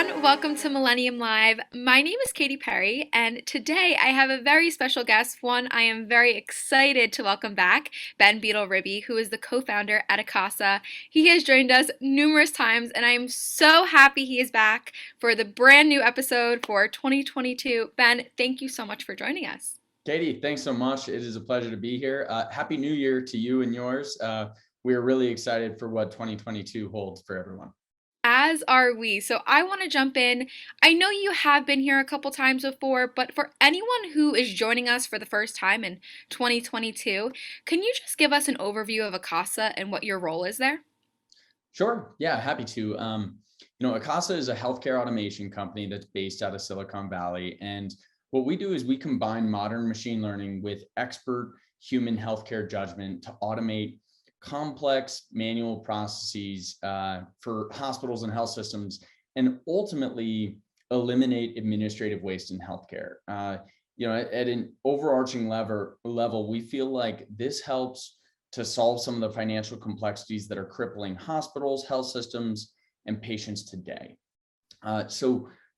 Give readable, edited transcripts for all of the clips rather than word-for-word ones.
everyone. Welcome to Millennium Live. My name is Katy Perry, and today I have a very special guest, one I am very excited to welcome back, Ben Beadle-Ryby, who is the co-founder at AKASA. He has joined us numerous times, and I am so happy he is back for the brand new episode for 2022. Ben, thank you so much for joining us. Katie, thanks so much. It is a pleasure to be here. Happy New Year to you and yours. We are really excited for what 2022 holds for everyone. As are we. So I want to jump in. I know you have been here a couple times before, but for anyone who is joining us for the first time in 2022, can you just give us an overview of AKASA and what your role is there? Sure. Yeah, happy to. AKASA is a healthcare automation company that's based out of Silicon Valley. And what we do is we combine modern machine learning with expert human healthcare judgment to automate complex manual processes for hospitals and health systems, and ultimately eliminate administrative waste in healthcare. At an overarching level, we feel like this helps to solve some of the financial complexities that are crippling hospitals, health systems, and patients today.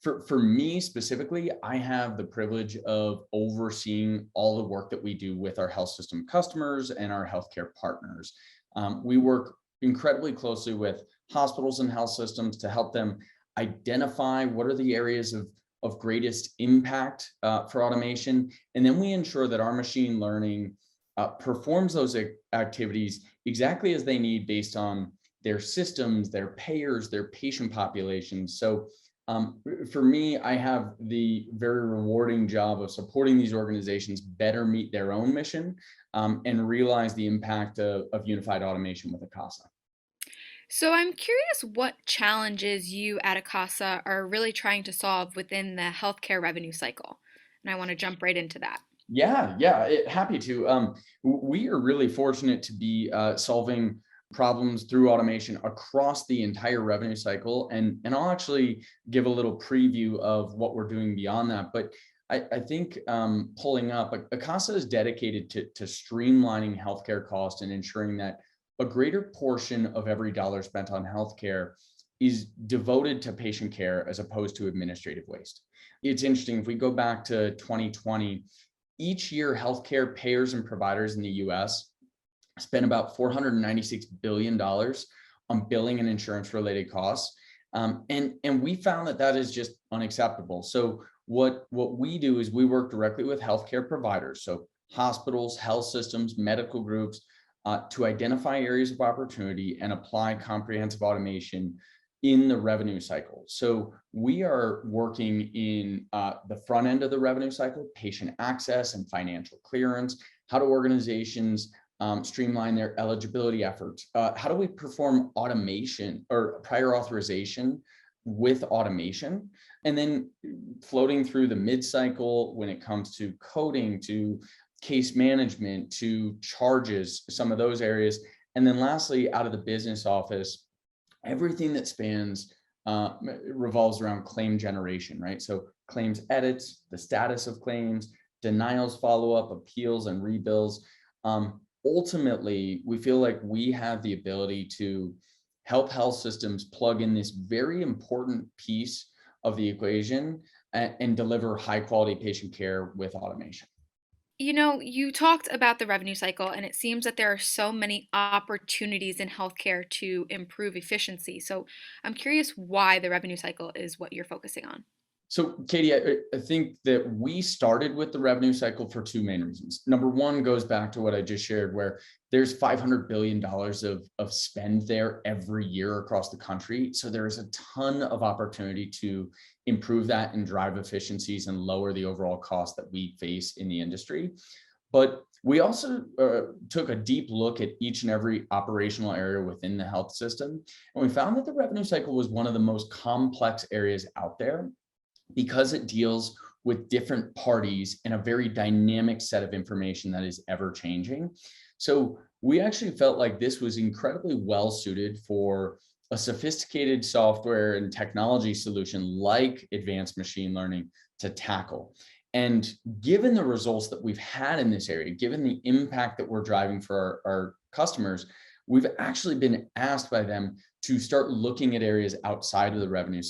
For me specifically, I have the privilege of overseeing all the work that we do with our health system customers and our healthcare partners. We work incredibly closely with hospitals and health systems to help them identify what are the areas of greatest impact for automation. And then we ensure that our machine learning performs those activities exactly as they need based on their systems, their payers, their patient populations. So for me, I have the very rewarding job of supporting these organizations better meet their own mission and realize the impact of unified automation with AKASA. So I'm curious what challenges you at AKASA are really trying to solve within the healthcare revenue cycle. And I want to jump right into that. Happy to. We are really fortunate to be solving problems through automation across the entire revenue cycle. And I'll actually give a little preview of what we're doing beyond that. But I think pulling up, AKASA is dedicated to streamlining healthcare costs and ensuring that a greater portion of every dollar spent on healthcare is devoted to patient care as opposed to administrative waste. It's interesting, if we go back to 2020, each year healthcare payers and providers in the US spent about $496 billion on billing and insurance related costs. And we found that is just unacceptable. So what we do is we work directly with healthcare providers, so hospitals, health systems, medical groups, to identify areas of opportunity and apply comprehensive automation in the revenue cycle. So we are working in the front end of the revenue cycle, patient access and financial clearance. How do organizations streamline their eligibility efforts? How do we perform automation or prior authorization with automation? And then floating through the mid-cycle when it comes to coding, to case management, to charges, some of those areas. And then lastly, out of the business office, everything that spans revolves around claim generation, right? So claims edits, the status of claims, denials, follow-up, appeals, and rebills. Ultimately, we feel like we have the ability to help health systems plug in this very important piece of the equation and deliver high quality patient care with automation. You know, you talked about the revenue cycle, and it seems that there are so many opportunities in healthcare to improve efficiency. So I'm curious why the revenue cycle is what you're focusing on. So, Katie, I think that we started with the revenue cycle for two main reasons. Number one goes back to what I just shared, where there's $500 billion of spend there every year across the country. So there's a ton of opportunity to improve that and drive efficiencies and lower the overall cost that we face in the industry. But we also took a deep look at each and every operational area within the health system. And we found that the revenue cycle was one of the most complex areas out there, because it deals with different parties and a very dynamic set of information that is ever changing. So we actually felt like this was incredibly well suited for a sophisticated software and technology solution like advanced machine learning to tackle. And given the results that we've had in this area, given the impact that we're driving for our customers, we've actually been asked by them to start looking at areas outside of the revenue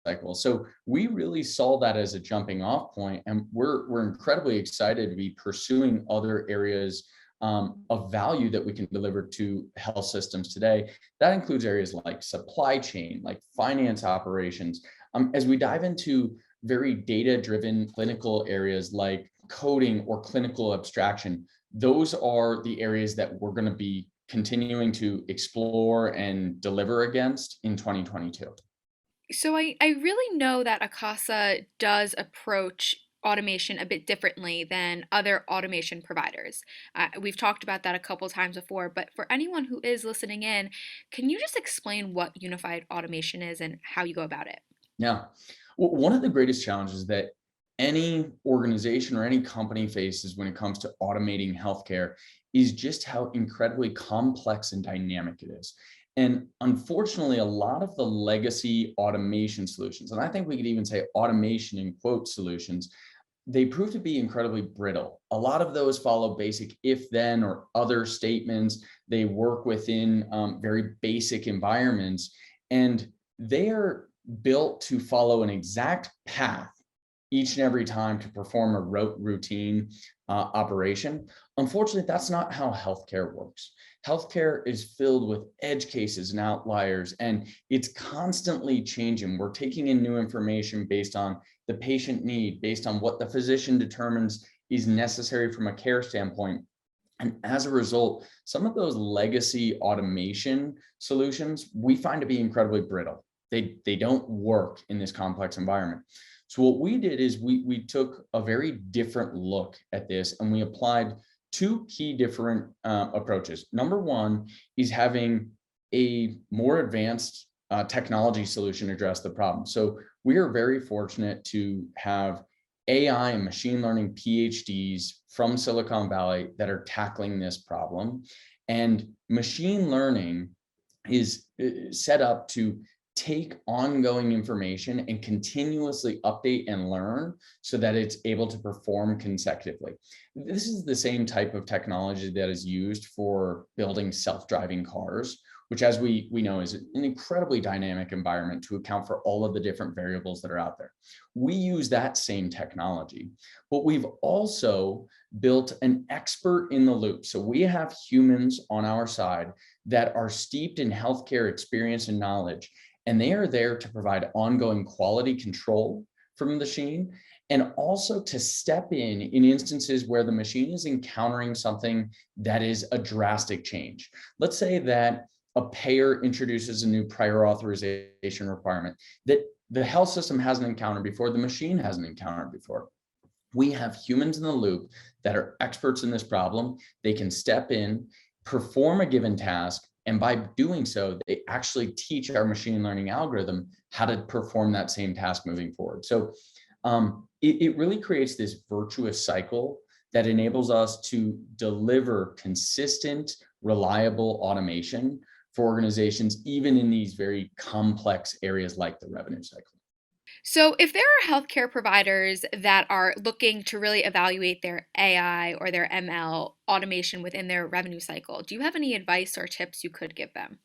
cycle. So we really saw that as a jumping off point, and we're incredibly excited to be pursuing other areas of value that we can deliver to health systems today. That includes areas like supply chain, like finance operations. As we dive into very data-driven clinical areas like coding or clinical abstraction, those are the areas that we're going to be continuing to explore and deliver against in 2022. So I really know that Akasa does approach automation a bit differently than other automation providers. We've talked about that a couple times before, but for anyone who is listening in, can you just explain what unified automation is and how you go about it? Yeah. Well, one of the greatest challenges that any organization or any company faces when it comes to automating healthcare is just how incredibly complex and dynamic it is. And unfortunately, a lot of the legacy automation solutions, and I think we could even say automation in quote solutions, they prove to be incredibly brittle. A lot of those follow basic if then or other statements. They work within very basic environments, and they are built to follow an exact path each and every time to perform a routine operation. Unfortunately, that's not how healthcare works. Healthcare is filled with edge cases and outliers, and it's constantly changing. We're taking in new information based on the patient need, based on what the physician determines is necessary from a care standpoint. And as a result, some of those legacy automation solutions we find to be incredibly brittle. They don't work in this complex environment. So what we did is we took a very different look at this, and we applied two key different approaches. Number one is having a more advanced technology solution address the problem. So we are very fortunate to have AI and machine learning PhDs from Silicon Valley that are tackling this problem. And machine learning is set up to take ongoing information and continuously update and learn so that it's able to perform consecutively. This is the same type of technology that is used for building self-driving cars, which, as we know, is an incredibly dynamic environment to account for all of the different variables that are out there. We use that same technology, but we've also built an expert in the loop. So we have humans on our side that are steeped in healthcare experience and knowledge, and they are there to provide ongoing quality control from the machine, and also to step in instances where the machine is encountering something that is a drastic change. Let's say that a payer introduces a new prior authorization requirement that the health system hasn't encountered before, the machine hasn't encountered before. We have humans in the loop that are experts in this problem. They can step in, perform a given task, and by doing so, they actually teach our machine learning algorithm how to perform that same task moving forward. So it really creates this virtuous cycle that enables us to deliver consistent, reliable automation for organizations, even in these very complex areas like the revenue cycle. So, if there are healthcare providers that are looking to really evaluate their AI or their ML automation within their revenue cycle, do you have any advice or tips you could give them?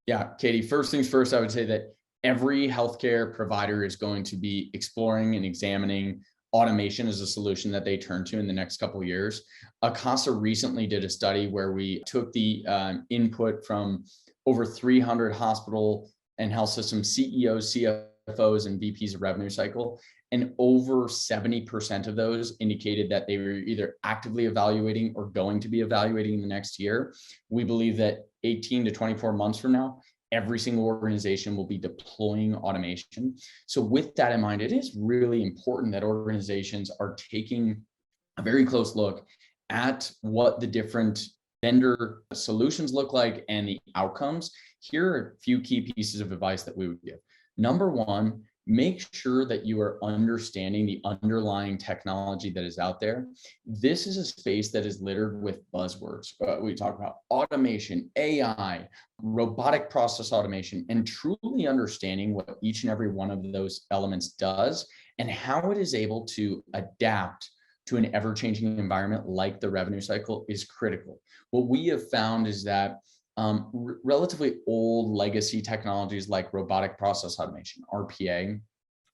Yeah, Katie, first things first, I would say that every healthcare provider is going to be exploring and examining automation as a solution that they turn to in the next couple of years. AKASA recently did a study where we took the input from over 300 hospital and health system CEOs, CFOs, and VPs of revenue cycle. And over 70% of those indicated that they were either actively evaluating or going to be evaluating in the next year. We believe that 18 to 24 months from now, every single organization will be deploying automation. So with that in mind, it is really important that organizations are taking a very close look at what the different vendor solutions look like and the outcomes. Here are a few key pieces of advice that we would give. Number one, make sure that you are understanding the underlying technology that is out there. This is a space that is littered with buzzwords. We talk about automation, AI, robotic process automation, and truly understanding what each and every one of those elements does and how it is able to adapt to an ever-changing environment like the revenue cycle is critical. What we have found is that relatively old legacy technologies like robotic process automation, RPA,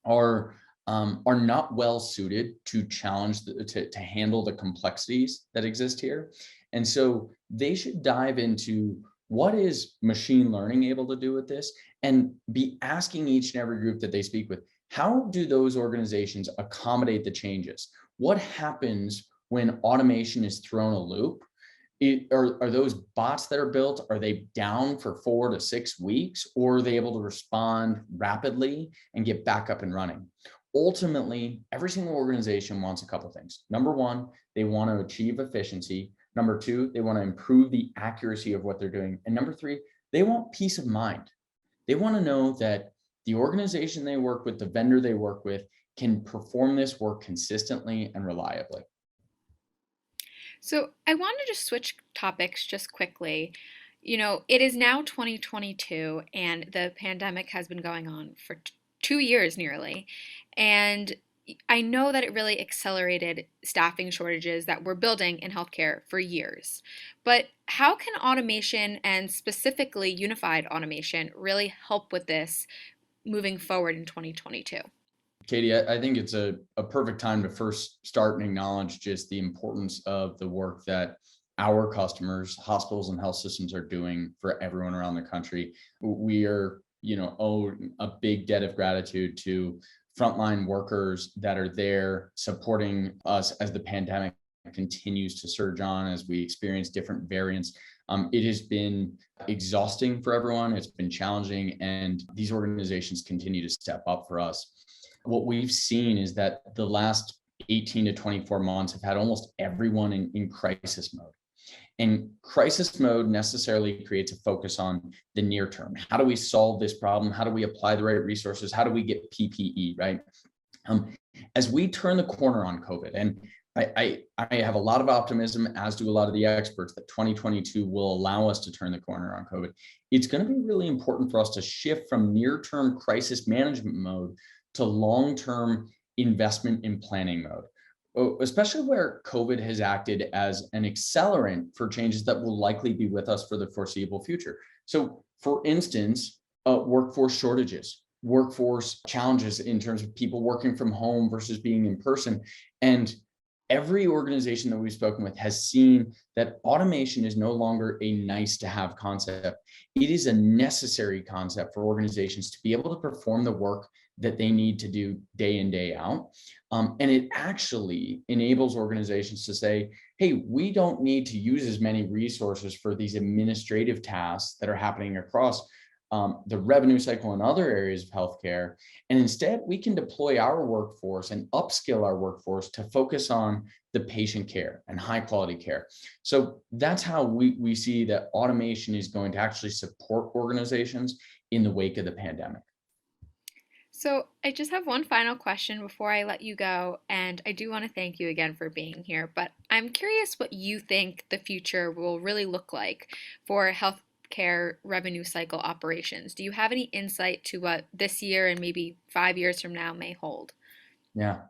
are are not well suited to challenge to handle the complexities that exist here. And so they should dive into what is machine learning able to do with this, and be asking each and every group that they speak with, how do those organizations accommodate the changes? What happens when automation is thrown a loop? Are those bots that are built, are they down for 4 to 6 weeks, or are they able to respond rapidly and get back up and running? Ultimately, every single organization wants a couple of things. Number one, they want to achieve efficiency. Number two, they want to improve the accuracy of what they're doing. And number three, they want peace of mind. They want to know that the organization they work with, the vendor they work with, can perform this work consistently and reliably. So I want to just switch topics just quickly. It is now 2022 and the pandemic has been going on for 2 years nearly. And I know that it really accelerated staffing shortages that we're building in healthcare for years. But how can automation and specifically unified automation really help with this moving forward in 2022? Katie, I think it's a perfect time to first start and acknowledge just the importance of the work that our customers, hospitals and health systems are doing for everyone around the country. We are, owed a big debt of gratitude to frontline workers that are there supporting us as the pandemic continues to surge on, as we experience different variants. It has been exhausting for everyone. It's been challenging, and these organizations continue to step up for us. What we've seen is that the last 18 to 24 months have had almost everyone in crisis mode. And crisis mode necessarily creates a focus on the near term. How do we solve this problem? How do we apply the right resources? How do we get PPE, right? As we turn the corner on COVID, and I have a lot of optimism, as do a lot of the experts, that 2022 will allow us to turn the corner on COVID. It's going to be really important for us to shift from near-term crisis management mode to long-term investment in planning mode, especially where COVID has acted as an accelerant for changes that will likely be with us for the foreseeable future. So, for instance, workforce shortages, workforce challenges in terms of people working from home versus being in person. And every organization that we've spoken with has seen that automation is no longer a nice to have concept. It is a necessary concept for organizations to be able to perform the work that they need to do day in, day out. And it actually enables organizations to say, hey, we don't need to use as many resources for these administrative tasks that are happening across the revenue cycle and other areas of healthcare. And instead, we can deploy our workforce and upskill our workforce to focus on the patient care and high quality care. So that's how we see that automation is going to actually support organizations in the wake of the pandemic. So, I just have one final question before I let you go, and I do want to thank you again for being here. But I'm curious what you think the future will really look like for healthcare revenue cycle operations. Do you have any insight to what this year and maybe 5 years from now may hold? Yeah.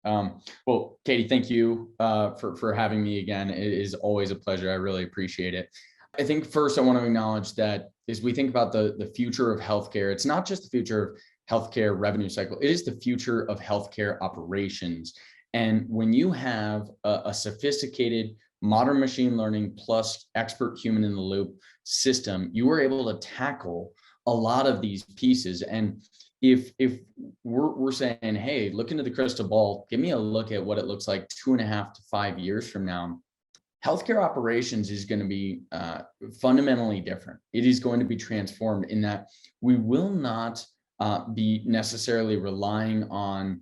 Well, Katie, thank you for having me again. It is always a pleasure. I really appreciate it. I think first I want to acknowledge that as we think about the future of healthcare, it's not just the future of healthcare revenue cycle, it is the future of healthcare operations. And when you have a sophisticated modern machine learning plus expert human in the loop system, you are able to tackle a lot of these pieces. And if we're saying, hey, look into the crystal ball, give me a look at what it looks like 2.5 to 5 years from now, healthcare operations is going to be fundamentally different. It is going to be transformed in that we will not be necessarily relying on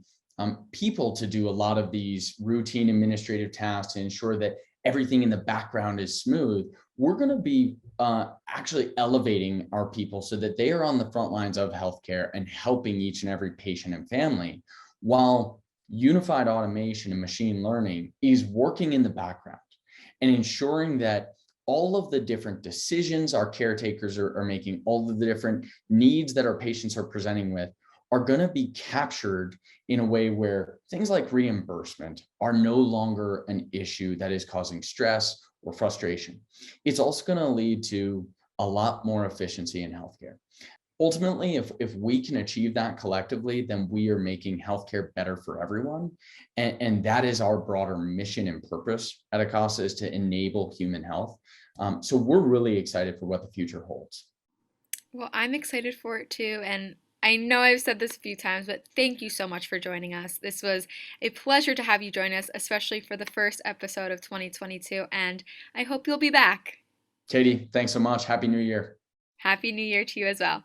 people to do a lot of these routine administrative tasks to ensure that everything in the background is smooth. We're going to be actually elevating our people so that they are on the front lines of healthcare and helping each and every patient and family, while unified automation and machine learning is working in the background and ensuring that all of the different decisions our caretakers are making, all of the different needs that our patients are presenting with, are going to be captured in a way where things like reimbursement are no longer an issue that is causing stress or frustration. It's also going to lead to a lot more efficiency in healthcare. Ultimately, if we can achieve that collectively, then we are making healthcare better for everyone. And that is our broader mission and purpose at AKASA, is to enable human health. So we're really excited for what the future holds. Well, I'm excited for it too, and I know I've said this a few times, but thank you so much for joining us. This was a pleasure to have you join us, especially for the first episode of 2022, and I hope you'll be back. Katie, thanks so much. Happy New Year. Happy New Year to you as well.